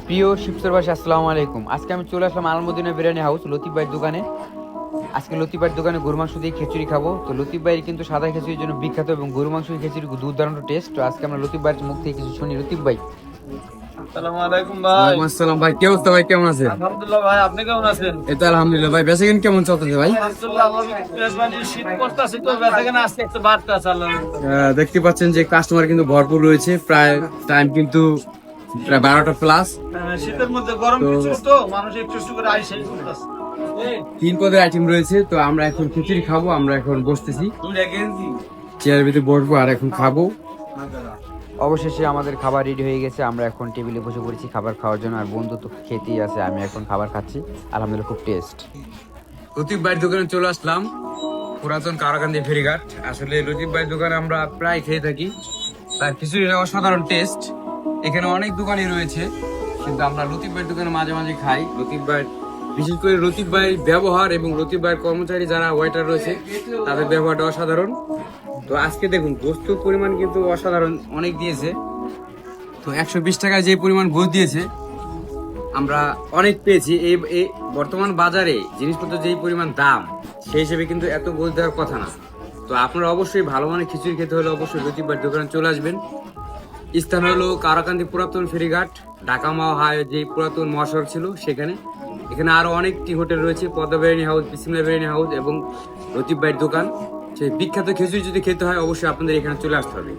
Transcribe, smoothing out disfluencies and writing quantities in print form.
প্রিয় শিবসরবাসী, আসসালামু আলাইকুম। আজকে আমি চলে আসলাম আলমদিনা বিরিয়ানি হাউস লতিফ ভাইয়ের দোকানে। আজকে লতিফ ভাইয়ের দোকানে গরু মাংস দিয়ে খিচুড়ি খাবো। তো লতিফ ভাই কিন্তু সাদা খিচুড়ির জন্য বিখ্যাত এবং গরু মাংস খিচুড়ি দুর্দান্ত টেস্ট। তো আজকে আমরা লতিফ ভাইয়ের মুখ থেকে কিছু শুনি। লতিফ ভাই, আসসালামু আলাইকুম ভাই। ওয়ালাইকুম আসসালাম ভাই, কি অবস্থা ভাই, কেমন আছেন? আলহামদুলিল্লাহ ভাই, আপনি কেমন আছেন? এই তো আলহামদুলিল্লাহ ভাই, বেচা কিনা কেমন চলতেছে ভাই? আলহামদুলিল্লাহ, শীত পড়তেছে তো বেচাকেনা আজকে একটু বাড়তেছে আল্লাহর। দেখতে পাচ্ছেন যে কাস্টমার কিন্তু ভরপুর রয়েছে, প্রায় টাইম কিন্তু প্রায় 12টা প্লাস। শীতের মধ্যে গরম তো- কিছু তো মানুষ একটু একটু করে আইসে করতেছে। 3 পদের আইটেম রয়েছে। তো আমরা এখন খিচুড়ি খাবো, আমরা এখন বসতেছি চেয়ারের ভিতরে বসবো আর এখন খাবো। অবশেষে আমাদের খাবার রেডি হয়ে গেছে। আমরা এখন টেবিলে বসে পড়েছি খাবার খাওয়ার জন্য। আর বন্ধু তো খেতেই আছে, আমি এখন খাবার খাচ্ছি। আলহামদুলিল্লাহ, খুব টেস্ট। লতিফ ভাইয়ের দোকানে চলে আসলাম, পুরাতন কারাকান্দি ফেরিঘাট। আসলে লতিফ ভাইয়ের দোকানে আমরা প্রায় খেয়ে থাকি, তার খিচুড়ির অসাধারণ টেস্ট। এখানে অনেক দোকানই রয়েছে, কিন্তু আমরা লতিফ ভাইয়ের দোকানে মাঝে মাঝে খাই। লতিফ ভাই, বিশেষ করে লতিফ ভাইয়ের ব্যবহার এবং লতিফ ভাইয়ের কর্মচারী যারা ওয়েটার রয়েছে তাদের ব্যবহারটা অসাধারণ। তো আজকে দেখুন গোস্তের পরিমাণ কিন্তু অসাধারণ অনেক দিয়েছে। তো 120 টাকায় যে পরিমাণ গোস্ত দিয়েছে আমরা অনেক পেয়েছি। এই বর্তমান বাজারে জিনিসপত্র যেই পরিমাণ দাম, সেই হিসেবে কিন্তু এত গোস্ত দেওয়ার কথা না। তো আপনারা অবশ্যই ভালো মানের খিচুড়ি খেতে হলে অবশ্যই লতিফ ভাইয়ের দোকানে চলে আসবেন। স্থান হলো কারাকান্দি পুরাতন ফেরিঘাট, ঢাকা মাও হাই যে পুরাতন মহাসড়ক ছিল সেখানে। এখানে আরো অনেকটি হোটেল রয়েছে, পদ্মা বিরিয়ানি হাউস, বিসমিল্লাহ বিরিয়ানি হাউস এবং লতিফ ভাইয়ের দোকান। সেই বিখ্যাত খিচুড়ি যদি খেতে হয় অবশ্যই আপনাদের এখানে চলে আসতে হবে।